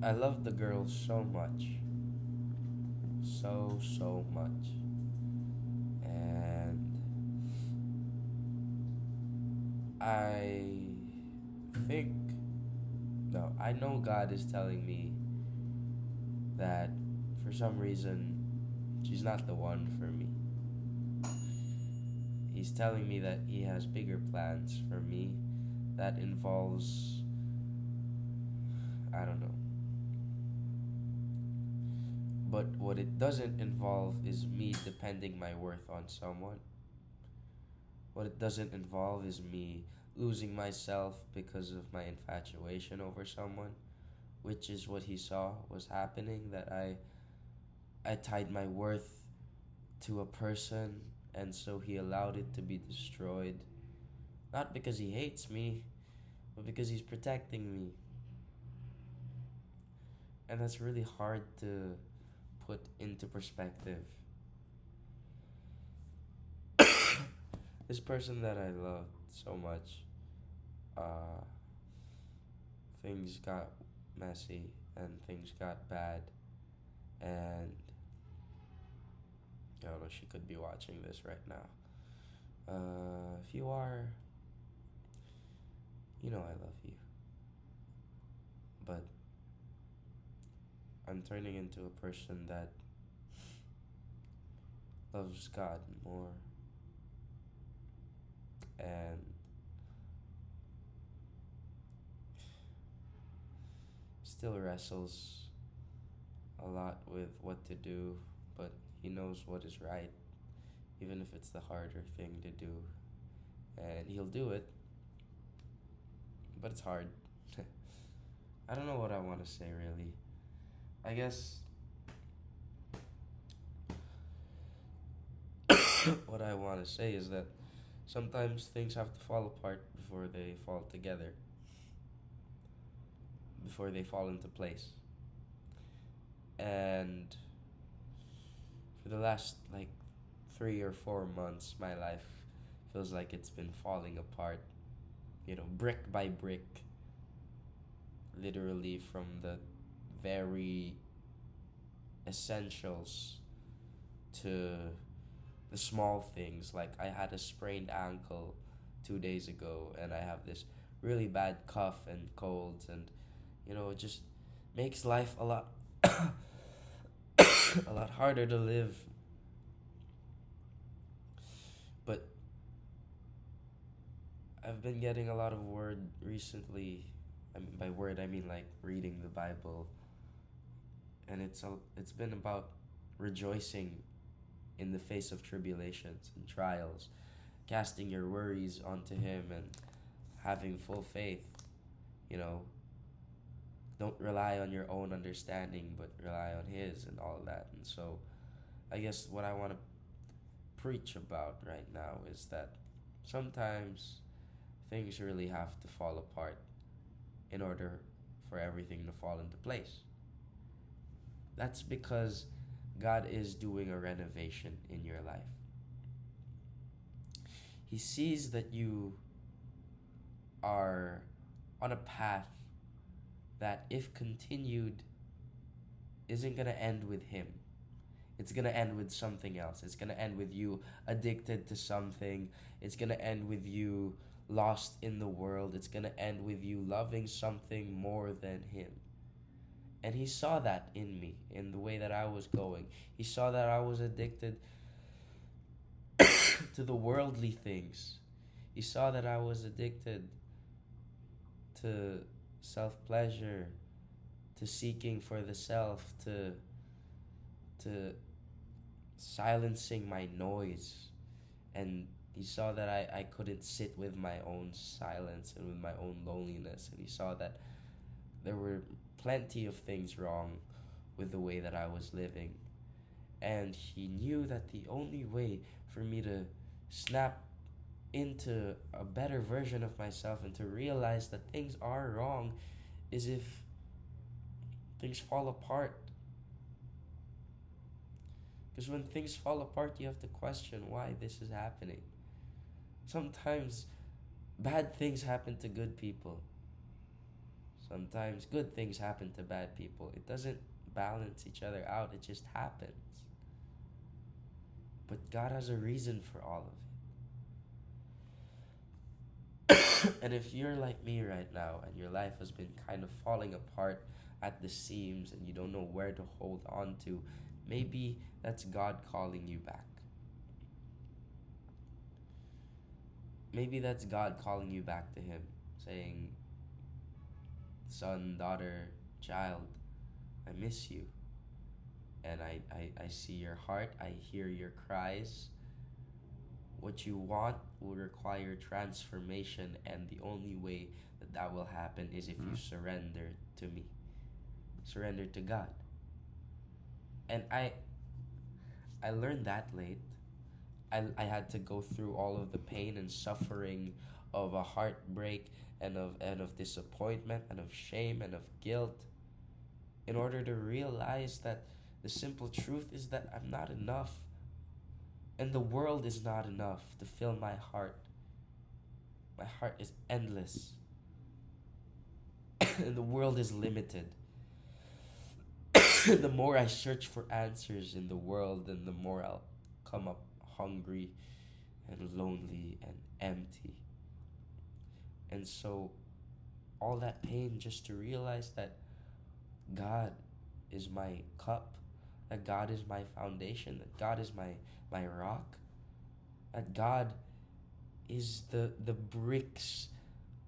I love the girl so much. So, so much. And I think, no, I know God is telling me that for some reason she's not the one for me. He's telling me that he has bigger plans for me that involves, I don't know. But what it doesn't involve is me depending my worth on someone. What it doesn't involve is me losing myself because of my infatuation over someone, which is what he saw was happening, that I tied my worth to a person, and so he allowed it to be destroyed. Not because he hates me, but because he's protecting me. And that's really hard to put into perspective. This person that I loved so much, uh, things got messy and things got bad. And I don't know, she could be watching this right now. If you are, you know I love you. But I'm turning into a person that loves God more and still wrestles a lot with what to do, but he knows what is right, even if it's the harder thing to do. And he'll do it, but it's hard. I don't know what I want to say really. I guess what I want to say is that sometimes things have to fall apart before they fall together, before they fall into place. And for the last like 3 or 4 months, my life feels like it's been falling apart, brick by brick, literally from the very essentials to the small things. Like, I had a sprained ankle 2 days ago, and I have this really bad cough and colds, and it just makes life a lot a lot harder to live. But I've been getting a lot of word recently. I mean, by word I mean like reading the Bible, and it's been about rejoicing in the face of tribulations and trials, casting your worries onto Him and having full faith. You know, don't rely on your own understanding, but rely on His and all of that. And so, I guess what I want to preach about right now is that sometimes things really have to fall apart in order for everything to fall into place. That's because God is doing a renovation in your life. He sees that you are on a path that, if continued, isn't going to end with Him. It's going to end with something else. It's going to end with you addicted to something. It's going to end with you lost in the world. It's going to end with you loving something more than Him. And He saw that in me, in the way that I was going. He saw that I was addicted to the worldly things. He saw that I was addicted to self-pleasure, to seeking for the self, to silencing my noise. And He saw that I couldn't sit with my own silence and with my own loneliness. And He saw that there were plenty of things wrong with the way that I was living. And He knew that the only way for me to snap into a better version of myself and to realize that things are wrong is if things fall apart. Because when things fall apart, you have to question why this is happening. Sometimes bad things happen to good people. Sometimes good things happen to bad people. It doesn't balance each other out, it just happens. But God has a reason for all of it. And if you're like me right now and your life has been kind of falling apart at the seams and you don't know where to hold on to, maybe that's God calling you back. Maybe that's God calling you back to Him, saying, son, daughter, child, I miss you. And I see your heart, I hear your cries. What you want will require transformation, and the only way that that will happen is if you surrender to me, surrender to God. And I learned that late. I had to go through all of the pain and suffering of a heartbreak and of disappointment and of shame and of guilt in order to realize that the simple truth is that I'm not enough. And the world is not enough to fill my heart. My heart is endless. And the world is limited. The more I search for answers in the world, then the more I'll come up hungry and lonely and empty. And so, all that pain just to realize that God is my cup, that God is my foundation, that God is my rock, that God is the bricks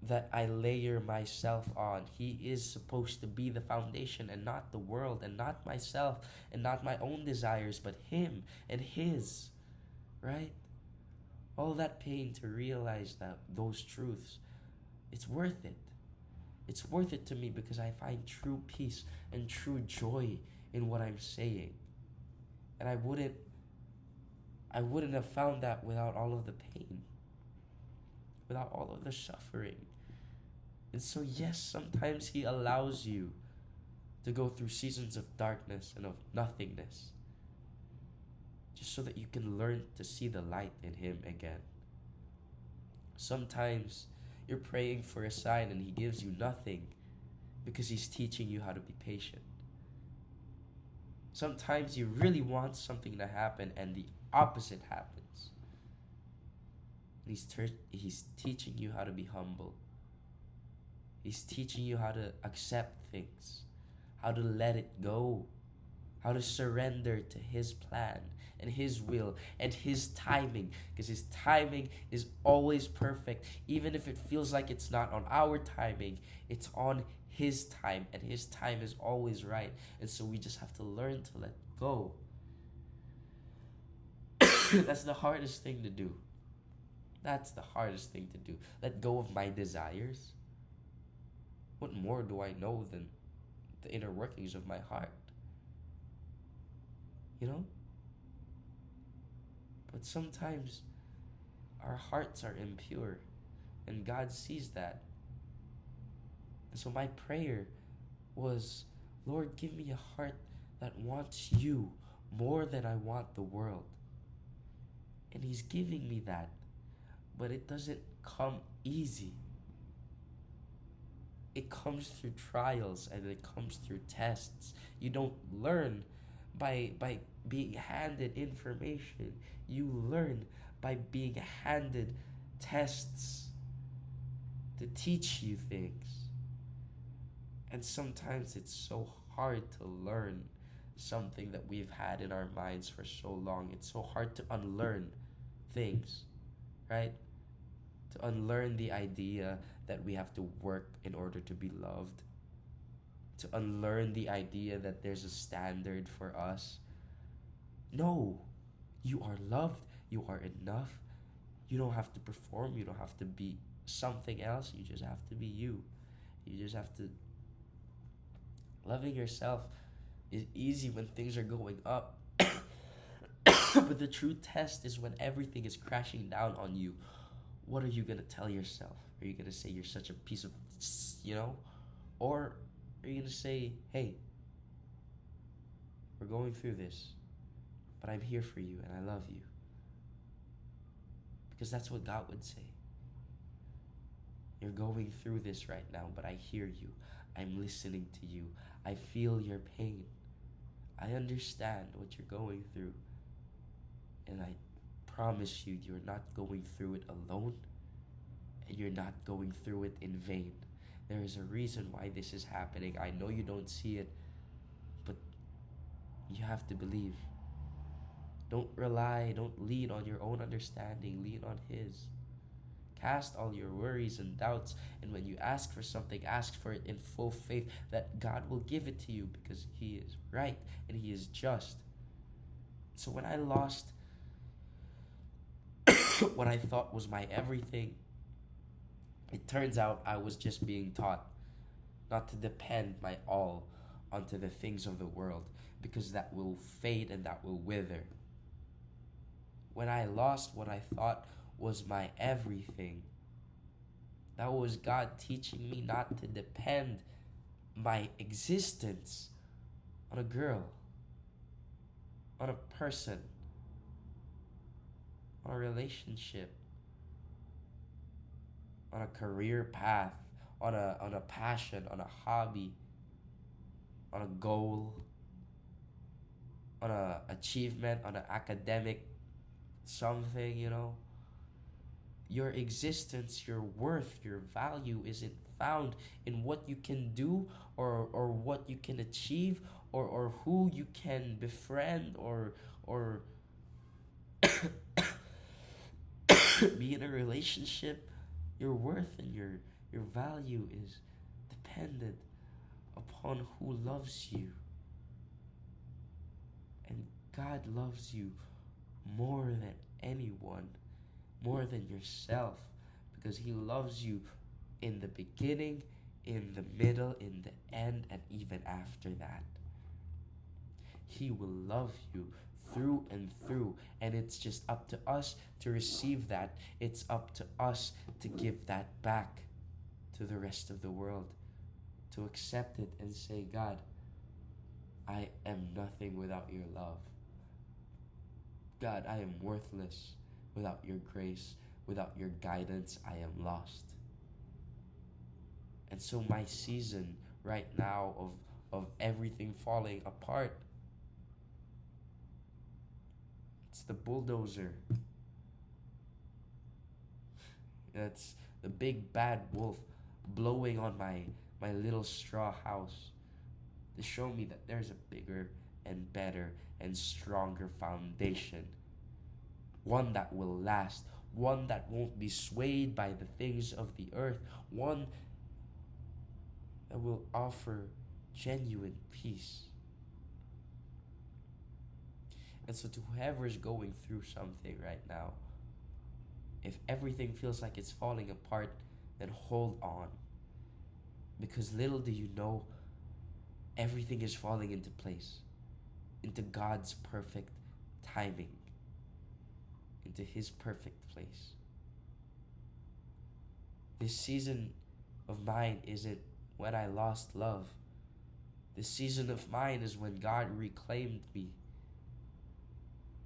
that I layer myself on. He is supposed to be the foundation and not the world and not myself and not my own desires, but Him and His, right? All that pain to realize that those truths, it's worth it. It's worth it to me because I find true peace and true joy in what I'm saying. And I wouldn't have found that without all of the pain, without all of the suffering. And so yes, sometimes He allows you to go through seasons of darkness and of nothingness, just so that you can learn to see the light in Him again. Sometimes you're praying for a sign and He gives you nothing because He's teaching you how to be patient. Sometimes you really want something to happen and the opposite happens. And He's teaching you how to be humble. He's teaching you how to accept things, how to let it go, how to surrender to His plan and His will and His timing, because His timing is always perfect. Even if it feels like it's not on our timing, it's on His time, and His time is always right. And so we just have to learn to let go. That's the hardest thing to do. That's the hardest thing to do. Let go of my desires. What more do I know than the inner workings of my heart? You know? But sometimes our hearts are impure, and God sees that. And so my prayer was, Lord, give me a heart that wants You more than I want the world. And He's giving me that, but it doesn't come easy. It comes through trials and it comes through tests. You don't learn by being handed information. You learn by being handed tests to teach you things. And sometimes it's so hard to learn something that we've had in our minds for so long. It's so hard to unlearn things, right? To unlearn the idea that we have to work in order to be loved. To unlearn the idea that there's a standard for us. No, you are loved. You are enough. You don't have to perform. You don't have to be something else. You just have to be you. You just have to... Loving yourself is easy when things are going up. But the true test is when everything is crashing down on you. What are you going to tell yourself? Are you going to say you're such a piece of, Or are you going to say, hey, we're going through this, but I'm here for you and I love you? Because that's what God would say. You're going through this right now, but I hear you. I'm listening to you. I feel your pain. I understand what you're going through. And I promise you, you're not going through it alone, and you're not going through it in vain. There is a reason why this is happening. I know you don't see it, but you have to believe. Don't lean on your own understanding, lean on His. Cast all your worries and doubts, and when you ask for something, ask for it in full faith that God will give it to you because He is right and He is just. So when I lost what I thought was my everything, it turns out I was just being taught not to depend my all onto the things of the world because that will fade and that will wither. When I lost what I thought was my everything, that was God teaching me not to depend my existence on a girl, on a person, on a relationship, on a career path, on a passion, on a hobby, on a goal, on a achievement, on an academic something, Your existence, your worth, your value isn't found in what you can do or what you can achieve or who you can befriend or be in a relationship. Your worth and your value is dependent upon who loves you. And God loves you more than anyone, more than yourself, because He loves you in the beginning, in the middle, in the end, and even after that. He will love you through and through, and it's just up to us to receive that. It's up to us to give that back to the rest of the world, to accept it and say, God, I am nothing without your love. God, I am worthless without your grace, without your guidance. I am lost. And so my season right now of everything falling apart, it's the bulldozer. That's the big bad wolf blowing on my little straw house to show me that there's a bigger and better and stronger foundation. One that will last, one that won't be swayed by the things of the earth, one that will offer genuine peace. And so to whoever is going through something right now, if everything feels like it's falling apart, then hold on. Because little do you know, everything is falling into place, into God's perfect timing, into His perfect place. This season of mine isn't when I lost love. This season of mine is when God reclaimed me,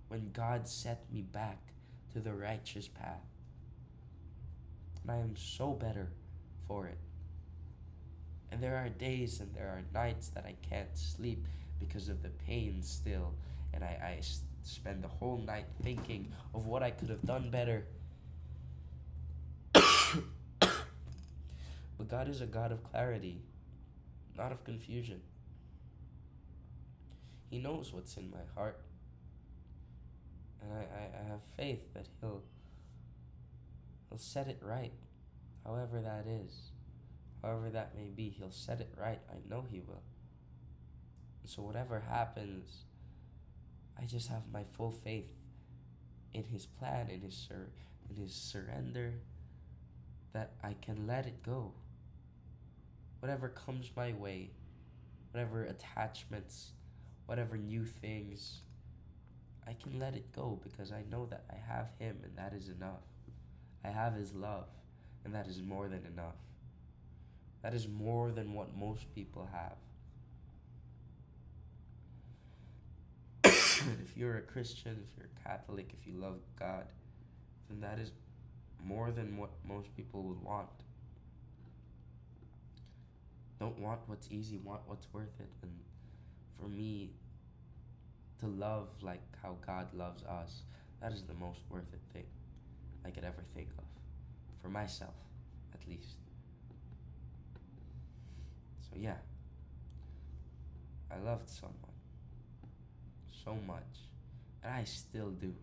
when God set me back to the righteous path. And I am so better for it. And there are days and there are nights that I can't sleep because of the pain still. And I spend the whole night thinking of what I could have done better. But God is a God of clarity, not of confusion. He knows what's in my heart. And I have faith that He'll set it right, however that is. However that may be, He'll set it right. I know He will. So whatever happens, I just have my full faith in His plan, in His surrender, that I can let it go. Whatever comes my way, whatever attachments, whatever new things, I can let it go because I know that I have Him and that is enough. I have His love and that is more than enough. That is more than what most people have. If you're a Christian, if you're a Catholic, if you love God, then that is more than what most people would want. Don't want what's easy, want what's worth it. And for me, to love like how God loves us, that is the most worth it thing I could ever think of. For myself, at least. So yeah, I loved someone so much, and I still do.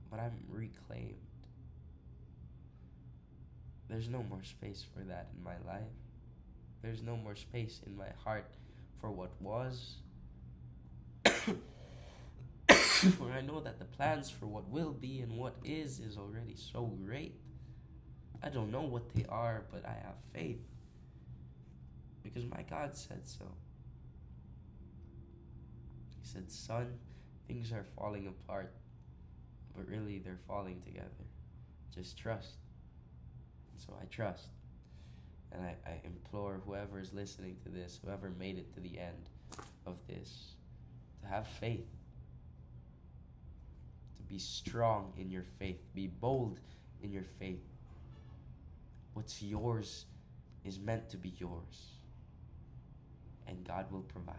But I'm reclaimed. There's no more space for that in my life. There's no more space in my heart for what was. For I know that the plans for what will be and what is already so great. I don't know what they are, but I have faith. Because my God said so. He said, son, things are falling apart, but really they're falling together. Just trust. So I trust. And I implore whoever is listening to this, whoever made it to the end of this, to have faith. To be strong in your faith. Be bold in your faith. What's yours is meant to be yours. And God will provide.